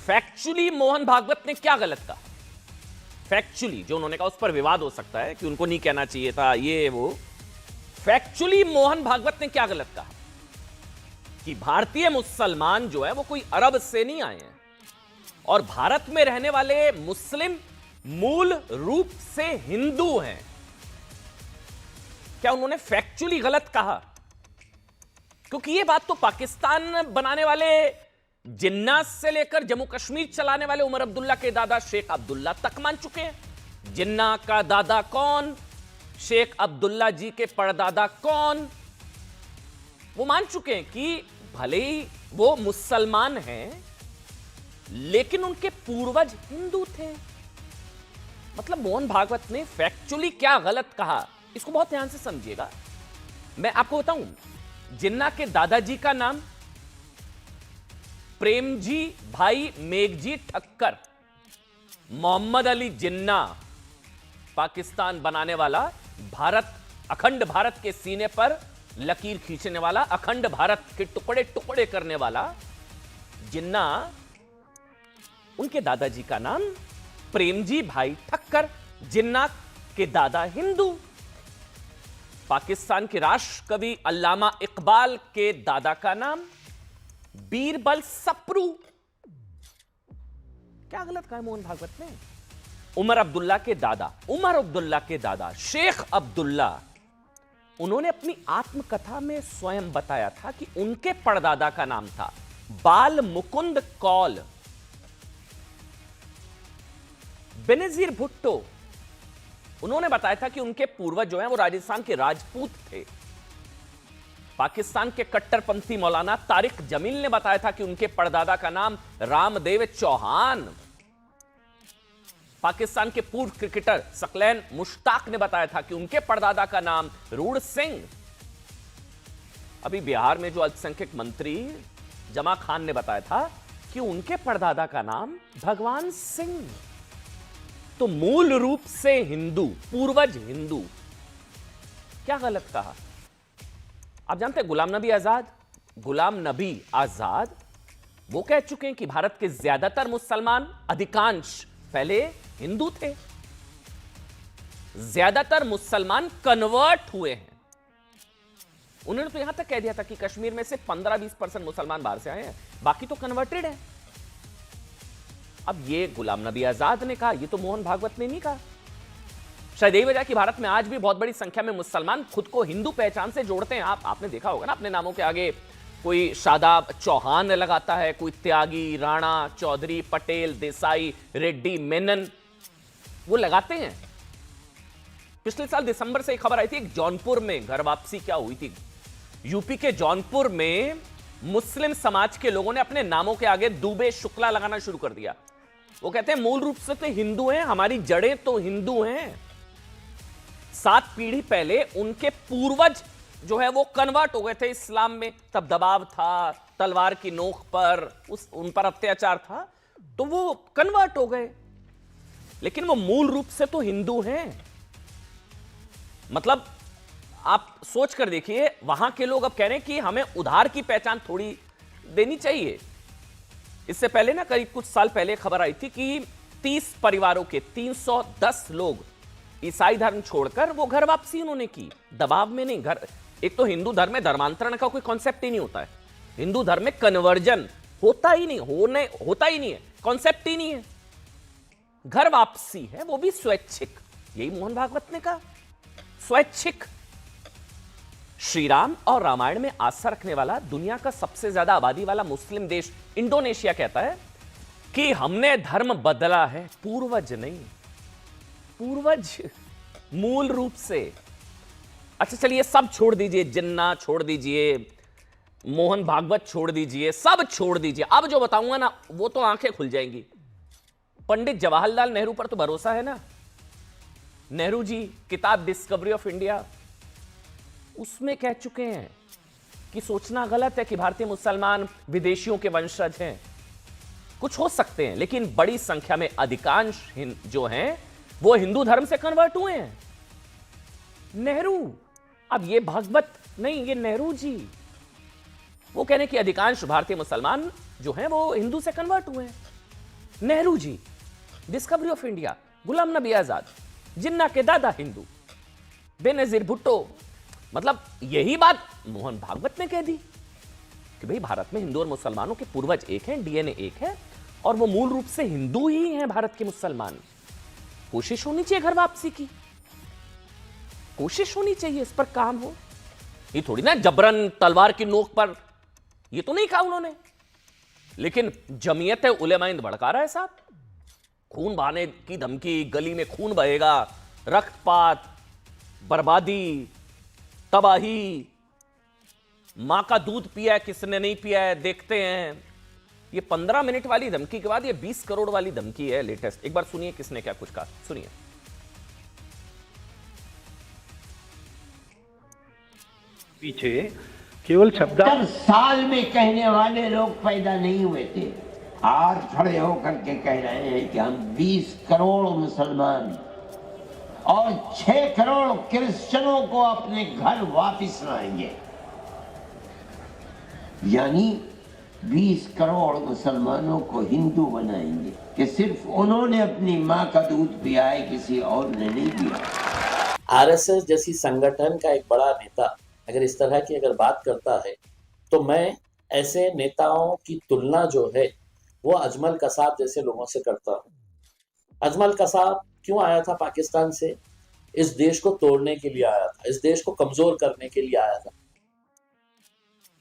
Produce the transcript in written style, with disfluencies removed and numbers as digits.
Factually Mohan Bhagwat ने क्या गलत कहा? फैक्चुअली जो उन्होंने कहा उस पर विवाद हो सकता है कि उनको नहीं कहना चाहिए था ये वो। फैक्चुअली मोहन भागवत ने क्या गलत कहा? कि भारतीय मुसलमान जो है वो कोई अरब से नहीं आए हैं और भारत में रहने वाले मुस्लिम मूल रूप से हिंदू हैं। क्या उन्होंने फैक्चुअली गलत कहा? क्योंकि ये बात तो पाकिस्तान बनाने वाले जिन्ना से लेकर जम्मू कश्मीर चलाने वाले उमर अब्दुल्ला के दादा शेख अब्दुल्ला तक मान चुके हैं। जिन्ना का दादा कौन, शेख अब्दुल्ला जी के परदादा कौन, वो मान चुके हैं कि भले ही वो मुसलमान हैं लेकिन उनके पूर्वज हिंदू थे। मतलब मोहन भागवत ने फैक्चुअली क्या गलत कहा, इसको बहुत ध्यान से समझिएगा। मैं आपको बताऊं, जिन्ना के दादाजी का नाम प्रेमजी भाई मेघजी ठक्कर, मोहम्मद अली जिन्ना, पाकिस्तान बनाने वाला, भारत, अखंड भारत के सीने पर लकीर खींचने वाला, अखंड भारत के टुकड़े टुकड़े करने वाला जिन्ना, उनके दादाजी का नाम प्रेमजी भाई ठक्कर। जिन्ना के दादा हिंदू। पाकिस्तान के राष्ट्र कवि अल्लामा इकबाल के दादा का नाम बीरबल सप्रू। क्या गलत कहा मोहन भागवत ने? उमर अब्दुल्ला के दादा शेख अब्दुल्ला, उन्होंने अपनी आत्मकथा में स्वयं बताया था कि उनके परदादा का नाम था बाल मुकुंद कौल। बेनजीर भुट्टो, उन्होंने बताया था कि उनके पूर्वज जो हैं वो राजस्थान के राजपूत थे। पाकिस्तान के कट्टरपंथी मौलाना तारिक जमील ने बताया था कि उनके परदादा का नाम रामदेव चौहान। पाकिस्तान के पूर्व क्रिकेटर सकलैन मुश्ताक ने बताया था कि उनके परदादा का नाम रूड़ सिंह। अभी बिहार में जो अल्पसंख्यक मंत्री जमा खान ने बताया था कि उनके परदादा का नाम भगवान सिंह। तो मूल रूप से हिंदू, पूर्वज हिंदू। क्या गलत कहा? आप जानते हैं गुलाम नबी आजाद वो कह चुके हैं कि भारत के ज्यादातर मुसलमान, अधिकांश पहले हिंदू थे, ज्यादातर मुसलमान कन्वर्ट हुए हैं। उन्होंने तो यहां तक कह दिया था कि कश्मीर में से 15-20% मुसलमान बाहर से आए हैं, बाकी तो कन्वर्टेड है। अब ये गुलाम नबी आजाद ने कहा, ये तो मोहन भागवत ने नहीं कहा। शायद यही वजह कि भारत में आज भी बहुत बड़ी संख्या में मुसलमान खुद को हिंदू पहचान से जोड़ते हैं। आपने देखा होगा ना, अपने नामों के आगे कोई शादाब चौहान लगाता है, कोई त्यागी, राणा, चौधरी, पटेल, देसाई, रेड्डी, मेनन, वो लगाते हैं। पिछले साल दिसंबर से एक खबर आई थी, एक जौनपुर में घर वापसी क्या हुई थी। यूपी के जौनपुर में मुस्लिम समाज के लोगों ने अपने नामों के आगे दुबे शुक्ला लगाना शुरू कर दिया। वो कहते हैं मूल रूप से तो हिंदू हैं, हमारी जड़ें तो हिंदू हैं। 7 पीढ़ी पहले उनके पूर्वज जो है वो कन्वर्ट हो गए थे इस्लाम में, तब दबाव था, तलवार की नोक पर उन पर अत्याचार था, तो वो कन्वर्ट हो गए, लेकिन वो मूल रूप से तो हिंदू हैं। मतलब आप सोच कर देखिए, वहां के लोग अब कह रहे हैं कि हमें उधार की पहचान थोड़ी देनी चाहिए। इससे पहले ना, करीब कुछ साल पहले खबर आई थी कि 30 परिवारों के 310 लोग ईसाई धर्म छोड़कर वो घर वापसी उन्होंने की, दबाव में नहीं। घर, एक तो हिंदू धर्म में धर्मांतरण का कोई कॉन्सेप्ट ही नहीं होता है, हिंदू धर्म में कन्वर्जन होता ही नहीं, होता ही नहीं है, कॉन्सेप्ट ही नहीं है। घर वापसी है, वो भी स्वैच्छिक। यही मोहन भागवत ने कहा, स्वैच्छिक। श्री राम और रामायण में आस्था रखने वाला दुनिया का सबसे ज्यादा आबादी वाला मुस्लिम देश इंडोनेशिया कहता है कि हमने धर्म बदला है, पूर्वज नहीं। पूर्वज मूल रूप से। अच्छा चलिए, सब छोड़ दीजिए, जिन्ना छोड़ दीजिए, मोहन भागवत छोड़ दीजिए, सब छोड़ दीजिए। अब जो बताऊंगा ना, वो तो आंखें खुल जाएंगी। पंडित जवाहरलाल नेहरू पर तो भरोसा है ना। नेहरू जी किताब डिस्कवरी ऑफ इंडिया, उसमें कह चुके हैं कि सोचना गलत है कि भारतीय मुसलमान विदेशियों के वंशज हैं। कुछ हो सकते हैं, लेकिन बड़ी संख्या में अधिकांश जो हैं वो हिंदू धर्म से कन्वर्ट हुए हैं। नेहरू, अब ये भागवत नहीं, ये नेहरू जी वो कह रहे हैं कि अधिकांश भारतीय मुसलमान जो हैं वो हिंदू से कन्वर्ट हुए हैं। Nehru ji, discovery of India, Ghulam Nabi Azad, जिन्ना के दादा हिंदू, बेनजीर भुट्टो। मतलब यही बात मोहन भागवत ने कह दी कि भाई भारत में हिंदू और मुसलमानों के पूर्वज एक हैं, डीएनए एक है और वो मूल रूप से हिंदू ही हैं भारत के मुसलमान। कोशिश होनी चाहिए घर वापसी की, कोशिश होनी चाहिए, इस पर काम हो। ये थोड़ी ना जबरन तलवार की नोक पर, ये तो नहीं कहा उन्होंने। लेकिन जमीयत उलेमा हिंद भड़का रहा है साहब, खून बहाने की धमकी, गली में खून बहेगा, रक्तपात, बर्बादी, तबाही, मां का दूध पिया है किसने नहीं पिया है देखते हैं। ये 15 मिनट वाली धमकी के बाद ये 20 करोड़ वाली धमकी है लेटेस्ट। एक बार सुनिए किसने क्या कुछ कहा, सुनिए। पीछे केवल शब्द 70 साल में कहने वाले लोग पैदा नहीं हुए थे, आज खड़े होकर के कह रहे हैं कि हम 20 करोड़ मुसलमान और 6 करोड़ क्रिश्चियनों को अपने घर वापस लाएंगे। यानी 20 करोड़ मुसलमानों को हिंदू बनाएंगे कि सिर्फ उन्होंने अपनी माँ का दूध पिया है, किसी और ने नहीं पिया। आरएसएस जैसी संगठन का एक बड़ा नेता अगर इस तरह की अगर बात करता है तो मैं ऐसे नेताओं की तुलना जो है वो अजमल कसाब जैसे लोगों से करता हूँ। अजमल कसाब क्यों आया था पाकिस्तान से? इस देश को तोड़ने के लिए आया था, इस देश को कमजोर करने के लिए आया था।